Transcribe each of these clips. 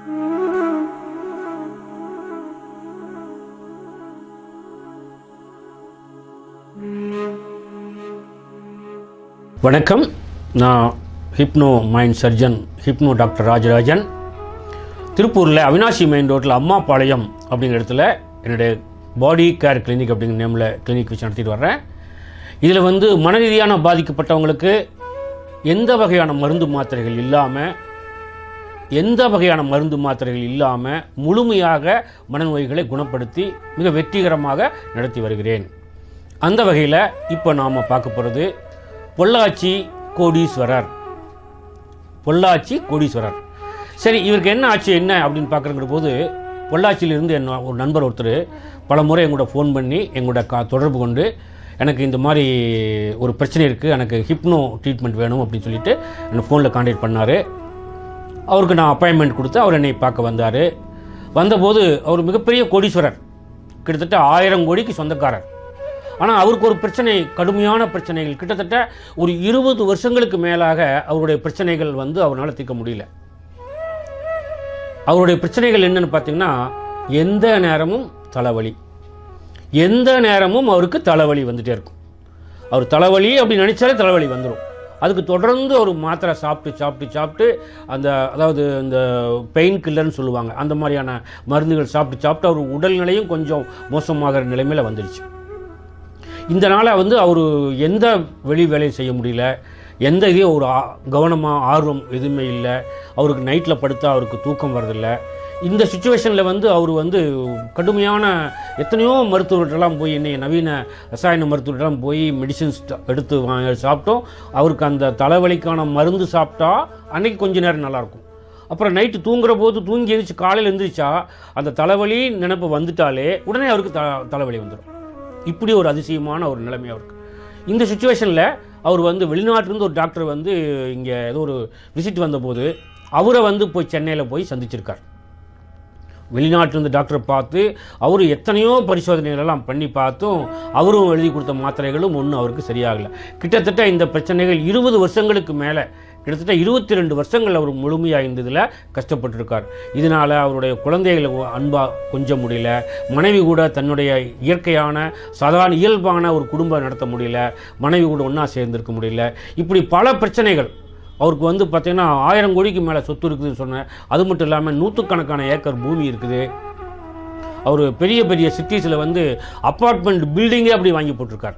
வணக்கம். நான் hypno mind surgeon hypno doctor Rajarajan. திருப்பூரில் அவினாசி மெயின் ரோட்டில் அம்மாபாளையம் அப்படிங்கிற இடத்துல என்னுடைய பாடி கேர் கிளினிக் அப்படிங்கிற நேமில் கிளினிக் வச்சு நடத்திட்டு வர்றேன். இதில் மனரீதியான பாதிக்கப்பட்டவங்களுக்கு எந்த வகையான மருந்து மாத்திரைகள் இல்லாமல் முழுமையாக மனநோய்களை குணப்படுத்தி மிக வெற்றிகரமாக நடத்தி வருகிறேன். அந்த வகையில் இப்போ நாம் பார்க்க போகிறது பொள்ளாச்சி கோடீஸ்வரர். சரி, இவருக்கு என்ன ஆச்சு என்ன அப்படின்னு பார்க்குறங்கிற போது, பொள்ளாச்சியிலிருந்து ஒரு நண்பர் ஒருத்தர் பல முறை எங்களோட ஃபோன் பண்ணி எங்களோட தொடர்பு கொண்டு எனக்கு இந்த மாதிரி ஒரு பிரச்சனை இருக்குது, எனக்கு ஹிப்னோ ட்ரீட்மெண்ட் வேணும் அப்படின்னு சொல்லிட்டு என்னை ஃபோனில் கான்டாக்ட் பண்ணார். அவருக்கு நான் அப்பாயின்மெண்ட் கொடுத்து அவர் என்னை பார்க்க வந்தார். வந்தபோது அவர் மிகப்பெரிய கோடீஸ்வரர், கிட்டத்தட்ட 1000 கோடிக்கு சொந்தக்காரர். ஆனால் அவருக்கு ஒரு பிரச்சனை, கடுமையான பிரச்சனைகள், கிட்டத்தட்ட ஒரு 20 வருஷங்களுக்கு மேலாக அவருடைய பிரச்சனைகள் அவரால் தீர்க்க முடியல. அவருடைய பிரச்சனைகள் என்னென்னு பார்த்தீங்கன்னா, எந்த நேரமும் அவருக்கு தலைவலி வந்துட்டே இருக்கும். அவர் தலைவலி அப்படின்னு நினைச்சாலே தலைவலி வந்துடும். அதுக்கு தொடர்ந்து ஒரு மாத்திரை சாப்பிட்டு அதாவது இந்த பெயின் கில்லர்னு சொல்லுவாங்க, அந்த மாதிரியான மருந்துகள் சாப்பிட்டு அவர் உடல்நிலையும் கொஞ்சம் மோசமாகிற நிலைமையில் வந்துடுச்சு. இந்த நாளை அவர் எந்த வெளி வேலையும் செய்ய முடியல, எந்த இதையும் ஒரு கவனமாக ஆர்வம் எதுவுமே இல்லை. அவருக்கு நைட்டில் படுத்தா அவருக்கு தூக்கம் வரதில்லை. இந்த சுச்சுவேஷனில் அவர் கடுமையான எத்தனையோ மருத்துவர்களெல்லாம் போய், இன்னைக்கு நவீன ரசாயன மருத்துவர்களெல்லாம் போய் மெடிசின்ஸ் எடுத்து சாப்பிட்டோம். அவருக்கு அந்த தலைவலிக்கான மருந்து சாப்பிட்டா அன்றைக்கி கொஞ்ச நேரம் நல்லாயிருக்கும். அப்புறம் நைட்டு தூங்குற போது தூங்கி எழுந்திரிச்சு காலையில் எழுந்திரிச்சா அந்த தலைவலி நினைப்பு வந்துட்டாலே உடனே அவருக்கு தலைவலி வந்துடும். இப்படி ஒரு அதிசயமான ஒரு நிலைமை அவருக்கு. இந்த சுச்சுவேஷனில் அவர் வெளிநாட்டிலேருந்து ஒரு டாக்டர் இங்கே ஏதோ ஒரு விசிட் வந்தபோது அவரை போய் சென்னையில் போய் சந்திச்சிருக்கார். வெளிநாட்டிலேருந்து டாக்டரை பார்த்து அவர் எத்தனையோ பரிசோதனைகளெல்லாம் பண்ணி பார்த்தும் அவரும் எழுதி கொடுத்த மாத்திரைகளும் ஒன்றும் அவருக்கு சரியாகலை. கிட்டத்தட்ட இந்த பிரச்சனைகள் 20 வருஷங்களுக்கு மேலே, கிட்டத்தட்ட 22 வருஷங்கள் அவர் முழுமையாக இருந்ததில் கஷ்டப்பட்டுருக்கார். இதனால் அவருடைய குழந்தைகளை அன்பாக கொஞ்சம் முடியல, மனைவி கூட தன்னுடைய இயற்கையான சாதாரண இயல்பான ஒரு குடும்பம் நடத்த முடியல, மனைவி கூட ஒன்றா சேர்ந்திருக்க முடியல. இப்படி பல பிரச்சனைகள் அவருக்கு பார்த்திங்கன்னா 1000 கோடிக்கு மேலே சொத்து இருக்குதுன்னு சொன்னேன். அது மட்டும் இல்லாமல் 100கணக்கான ஏக்கர் பூமி இருக்குது. அவர் பெரிய பெரிய சிட்டிஸில் அப்பார்ட்மெண்ட் பில்டிங்கே அப்படி வாங்கி போட்டிருக்கார்.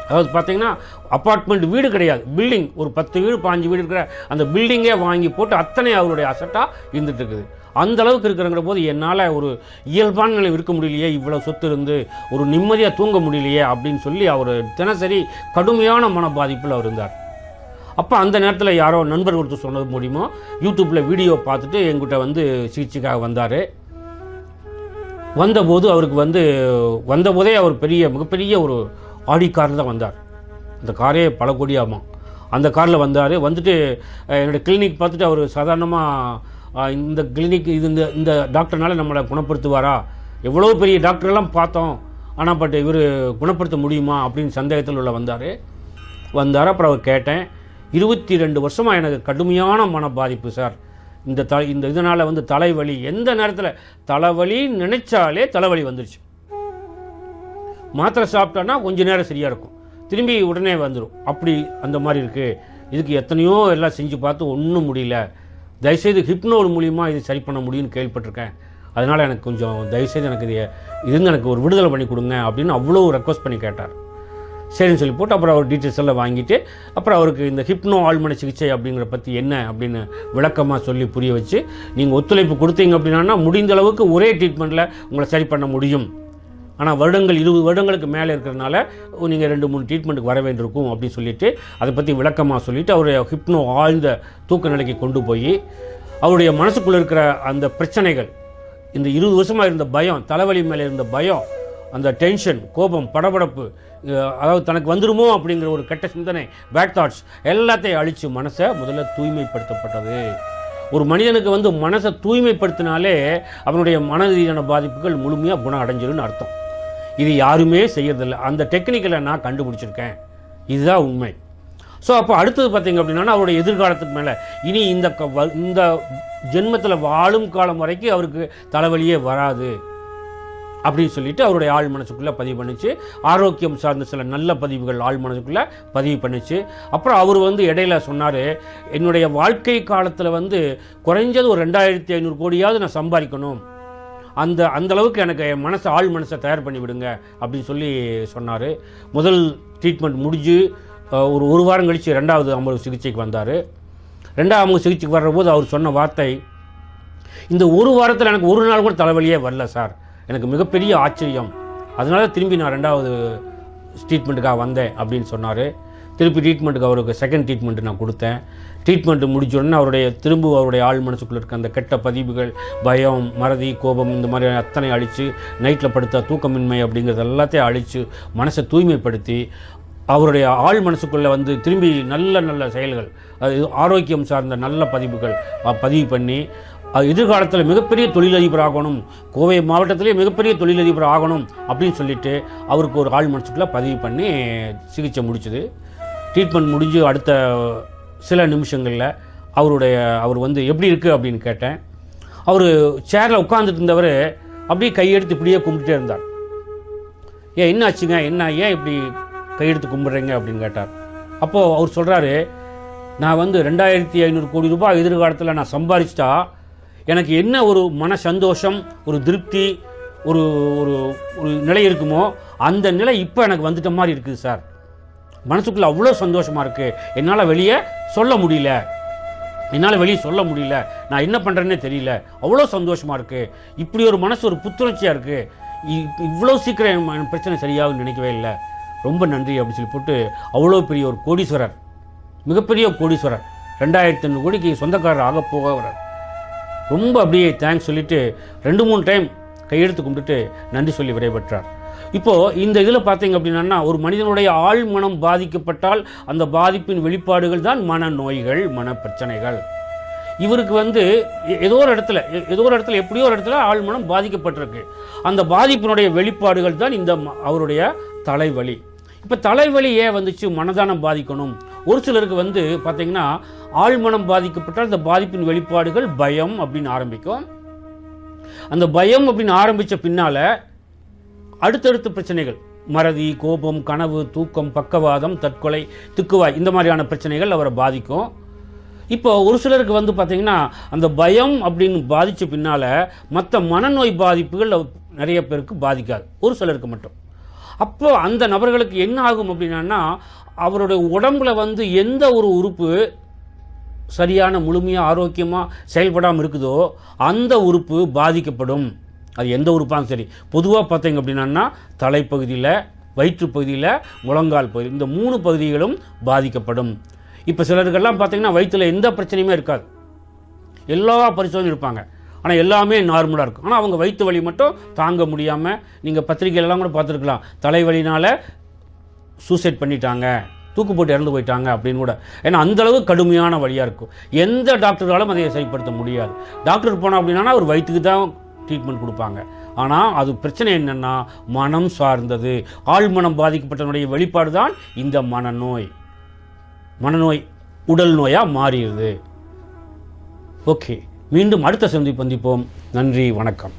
அதாவது பார்த்திங்கன்னா அப்பார்ட்மெண்ட் வீடு கிடையாது, பில்டிங், ஒரு 10 வீடு 15 வீடு இருக்கிற அந்த பில்டிங்கே வாங்கி போட்டு அத்தனை அவருடைய அசட்டாக இருந்துட்டு இருக்குது. அந்த அளவுக்கு இருக்கிறங்கிற போது என்னால் ஒரு இயல்பான நிலை இருக்க முடியலையே, இவ்வளோ சொத்து இருந்து ஒரு நிம்மதியாக தூங்க முடியலையே அப்படின்னு சொல்லி அவர் தினசரி கடுமையான மன பாதிப்பில் அவர் இருந்தார். அப்போ அந்த நேரத்தில் யாரோ நண்பர் ஒருத்தர் சொன்னது மூலியமாக யூடியூப்பில் வீடியோ பார்த்துட்டு எங்கிட்ட சிகிச்சைக்காக வந்தார். வந்தபோது அவருக்கு வந்தபோதே அவர் மிகப்பெரிய ஒரு ஆடி காரில் தான் வந்தார். அந்த காரே பல கோடி ஆகும். அந்த காரில் வந்தார். வந்துட்டு என்னோடய கிளினிக் பார்த்துட்டு அவர் சாதாரணமாக இந்த கிளினிக் இந்த டாக்டர்னால நம்மளை குணப்படுத்துவாரா, எவ்வளோ பெரிய டாக்டரெல்லாம் பார்த்தோம், ஆனால் பட் இவர் குணப்படுத்த முடியுமா அப்படின்னு சந்தேகத்தில் உள்ள வந்தார். அப்புறம் அவர் கேட்டேன், 22 வருஷமாக எனக்கு கடுமையான மன பாதிப்பு சார், இந்த இதனால் தலைவலி, எந்த நேரத்தில் தலைவலி நினைச்சாலே தலைவலி வந்துருச்சு. மாத்திரை சாப்பிட்டோன்னா கொஞ்சம் நேரம் சரியாக இருக்கும், திரும்பி உடனே வந்துடும். அப்படி அந்த மாதிரி இருக்குது. இதுக்கு எத்தனையோ எல்லாம் செஞ்சு பார்த்து ஒன்றும் முடியல, தயவுசெய்து ஹிப்னோ மூலியமாக இது சரி பண்ண முடியும்னு கேள்விப்பட்டிருக்கேன். அதனால் எனக்கு கொஞ்சம் தயவுசெய்து எனக்கு எனக்கு ஒரு விடுதலை பண்ணி கொடுங்க அப்படின்னு அவ்வளோ ரெக்வஸ்ட் பண்ணி கேட்டார். சரின்னு சொல்லி போட்டு அப்புறம் அவர் டீட்டெயில்ஸ் எல்லாம் வாங்கிட்டு அப்புறம் அவருக்கு இந்த ஹிப்னோ ஆழ்மன சிகிச்சை அப்படிங்கிற பற்றி என்ன அப்படின்னு விளக்கமாக சொல்லி புரிய வச்சு, நீங்கள் ஒத்துழைப்பு கொடுத்தீங்க அப்படின்னா முடிந்த அளவுக்கு ஒரே ட்ரீட்மெண்ட்டில் உங்களை சரி பண்ண முடியும். ஆனால் 20 வருடங்களுக்கு மேலே இருக்கிறதுனால நீங்கள் 2-3 ட்ரீட்மெண்ட்டுக்கு வர வேண்டியிருக்கும் அப்படின்னு சொல்லிவிட்டு அதை பற்றி விளக்கமாக சொல்லிவிட்டு அவருடைய ஹிப்னோ ஆழ்ந்த தூக்க நிலைக்கு கொண்டு போய் அவருடைய மனசுக்குள்ளே இருக்கிற அந்த பிரச்சனைகள், இந்த 20 வருஷமாக இருந்த பயம், தலைவலி மேலே இருந்த பயம், அந்த டென்ஷன், கோபம், படபடப்பு, அதாவது தனக்கு வந்துருமோ அப்படிங்கிற ஒரு கெட்ட சிந்தனை, பேட் தாட்ஸ் எல்லாத்தையும் அழித்து மனசை முதல்ல தூய்மைப்படுத்தப்பட்டது. ஒரு மனிதனுக்கு மனசை தூய்மைப்படுத்தினாலே அவனுடைய மன ரீதியான பாதிப்புகள் முழுமையாக குணம் அடைஞ்சிருன்னு அர்த்தம். இது யாருமே செய்யறதில்லை. அந்த டெக்னிக்கலை நான் கண்டுபிடிச்சிருக்கேன், இதுதான் உண்மை. ஸோ அப்போ அடுத்தது பார்த்தீங்க அப்படின்னா அவருடைய எதிர்காலத்துக்கு மேலே இனி இந்த ஜென்மத்தில் வாழும் காலம் வரைக்கும் அவருக்கு தலைவலியே வராது அப்படின்னு சொல்லிட்டு அவருடைய ஆள் மனசுக்குள்ளே பதிவு பண்ணிச்சு. ஆரோக்கியம் சார்ந்த சில நல்ல பதிவுகள் ஆள் மனசுக்குள்ளே பதிவு பண்ணிச்சு. அப்புறம் அவர் இடையில சொன்னார், என்னுடைய வாழ்க்கை காலத்தில் குறைஞ்சது ஒரு 2500 கோடியாவது நான் சம்பாதிக்கணும், அந்த அளவுக்கு எனக்கு என் ஆள் மனசை தயார் பண்ணி விடுங்க அப்படின்னு சொல்லி சொன்னார். முதல் ட்ரீட்மெண்ட் முடிஞ்சு ஒரு வாரம் கழித்து 2வது அமர்வு சிகிச்சைக்கு வந்தார். 2வது அமர்வு சிகிச்சைக்கு வர்றபோது அவர் சொன்ன வார்த்தை, இந்த ஒரு வாரத்தில் எனக்கு ஒரு நாள் கூட தலைவலியே வரல சார், எனக்கு மிகப்பெரிய ஆச்சரியம், அதனால திரும்பி நான் 2வது ட்ரீட்மெண்ட்டுக்காக வந்தேன் அப்படின்னு சொன்னார். திருப்பி ட்ரீட்மெண்ட்டுக்கு அவருக்கு செகண்ட் ட்ரீட்மெண்ட்டு நான் கொடுத்தேன். ட்ரீட்மெண்ட்டு முடிச்சோடனே அவருடைய ஆள் மனசுக்குள்ளே இருக்க அந்த கெட்ட பதிவுகள், பயம், மறதி, கோபம், இந்த மாதிரி அத்தனை அழித்து, நைட்டில் படுத்த தூக்கமின்மை அப்படிங்கிறது எல்லாத்தையும் அழித்து மனசை தூய்மைப்படுத்தி அவருடைய ஆள் மனசுக்குள்ளே திரும்பி நல்ல செயல்கள், அது ஆரோக்கியம் சார்ந்த நல்ல பதிவுகள் பதிவு பண்ணி எதிர்காலத்தில் மிகப்பெரிய தொழிலதிபர் ஆகணும், கோவை மாவட்டத்திலே மிகப்பெரிய தொழிலதிபர் ஆகணும் அப்படின்னு சொல்லிட்டு அவருக்கு ஒரு ஆள் மனசுக்குள்ளே பதிவு பண்ணி சிகிச்சை முடிச்சுது. ட்ரீட்மெண்ட் முடிஞ்சு அடுத்த சில நிமிஷங்களில் அவர் எப்படி இருக்குது அப்படின்னு கேட்டேன். அவர் சேரில் உட்காந்துட்டு இருந்தவர் அப்படியே கையெடுத்து இப்படியே கும்பிட்டுட்டே இருந்தார். என்ன ஆச்சுங்க, ஏன் இப்படி கையெடுத்து கும்பிட்றீங்க அப்படின்னு கேட்டார். அப்போது அவர் சொல்கிறாரு, நான் 2500 கோடி ரூபாய் எதிர்காலத்தில் நான் சம்பாதிச்சிட்டா எனக்கு என்ன ஒரு மன சந்தோஷம், ஒரு திருப்தி, ஒரு ஒரு ஒரு நிலை இருக்குமோ அந்த நிலை இப்போ எனக்கு வந்துட்ட மாதிரி இருக்குது சார். மனசுக்குள்ளே அவ்வளோ சந்தோஷமாக இருக்குது, என்னால் வெளியே சொல்ல முடியல, நான் என்ன பண்ணுறேன்னே தெரியல, அவ்வளோ சந்தோஷமாக இருக்குது, இப்படி ஒரு மனசு ஒரு புத்துணர்ச்சியாக இருக்குது, இவ்வளோ சீக்கிரம் என் பிரச்சனை சரியாகும்னு நினைக்கவே இல்லை, ரொம்ப நன்றி அப்படின்னு சொல்லி போட்டு அவ்வளோ பெரிய ஒரு கோடீஸ்வரர், மிகப்பெரிய கோடீஸ்வரர், 2500 கோடிக்கு சொந்தக்காரர் ஆக போகிறவர், ரொம்ப அப்படியே தேங்க்ஸ் சொல்லிவிட்டு 2-3 டைம் கையெடுத்து கும்பிட்டுட்டு நன்றி சொல்லி விடைபெற்றார். இப்போது இந்த இதில் பார்த்தீங்க அப்படின்னா ஒரு மனிதனுடைய ஆழ் மனம் பாதிக்கப்பட்டால் அந்த பாதிப்பின் வெளிப்பாடுகள் தான் மனநோய்கள், மனப்பிரச்சனைகள். இவருக்கு ஏதோ ஒரு இடத்துல எப்படியோ ஒரு இடத்துல ஆழ் மனம் பாதிக்கப்பட்டிருக்கு. அந்த பாதிப்பினுடைய வெளிப்பாடுகள் தான் அவருடைய தலைவலி. இப்போ தலைவலி ஏன் வந்துச்சு, மனதானம் பாதிக்கணும்? ஒரு சிலருக்கு பார்த்தீங்கன்னா ஆழ்மனம் பாதிக்கப்பட்டால் அந்த பாதிப்பின் வெளிப்பாடுகள் பயம் அப்படின்னு ஆரம்பிக்கும். அந்த பயம் அப்படின்னு ஆரம்பித்த பின்னால் அடுத்தடுத்த பிரச்சனைகள், மறதி, கோபம், கனவு, தூக்கம், பக்கவாதம், தற்கொலை, திக்குவாய், இந்த மாதிரியான பிரச்சனைகள் அவரை பாதிக்கும். இப்போ ஒரு சிலருக்கு பார்த்தீங்கன்னா அந்த பயம் அப்படின்னு பாதித்த பின்னால் மற்ற மனநோய் பாதிப்புகள் நிறைய பேருக்கு பாதிக்காது, ஒரு சிலருக்கு மட்டும். அப்போ அந்த நபர்களுக்கு என்ன ஆகும் அப்படின்னா அவருடைய உடம்புல எந்த ஒரு உறுப்பு சரியான முழுமையாக ஆரோக்கியமாக செயல்படாமல் இருக்குதோ அந்த உறுப்பு பாதிக்கப்படும். அது எந்த உறுப்பாலும் சரி. பொதுவாக பார்த்தீங்க அப்படின்னா தலைப்பகுதியில், வயிற்றுப்பகுதியில், முழங்கால் பகுதி, இந்த 3 பகுதிகளும் பாதிக்கப்படும். இப்போ சிலருக்கெல்லாம் பார்த்தீங்கன்னா வயிற்றில் எந்த பிரச்சனையுமே இருக்காது, எல்லா பரிசோதனையும் இருப்பாங்க, ஆனால் எல்லாமே நார்மலாக இருக்கும். ஆனால் அவங்க வயிற்று வலி மட்டும் தாங்க முடியாமல், நீங்கள் பத்திரிகையெல்லாம் கூட பார்த்துருக்கலாம், தலைவலினால் சூசைட் பண்ணிட்டாங்க, தூக்கு போட்டு இறந்து போயிட்டாங்க அப்படின்னு கூட. ஏன்னா அந்தளவு கடுமையான வழியாக இருக்கும். எந்த டாக்டராலும் அதை சரிப்படுத்த முடியாது. டாக்டருக்கு போனோம் அப்படின்னா ஒரு வயிற்றுக்கு தான் ட்ரீட்மெண்ட் கொடுப்பாங்க. ஆனால் அது பிரச்சனை என்னென்னா மனம் சார்ந்தது. ஆழ்மனம் பாதிக்கப்பட்டவனுடைய வெளிப்பாடு தான் இந்த மனநோய் உடல் நோயாக மாறிடுது. ஓகே, மீண்டும் அடுத்த சந்திப்போம். நன்றி, வணக்கம்.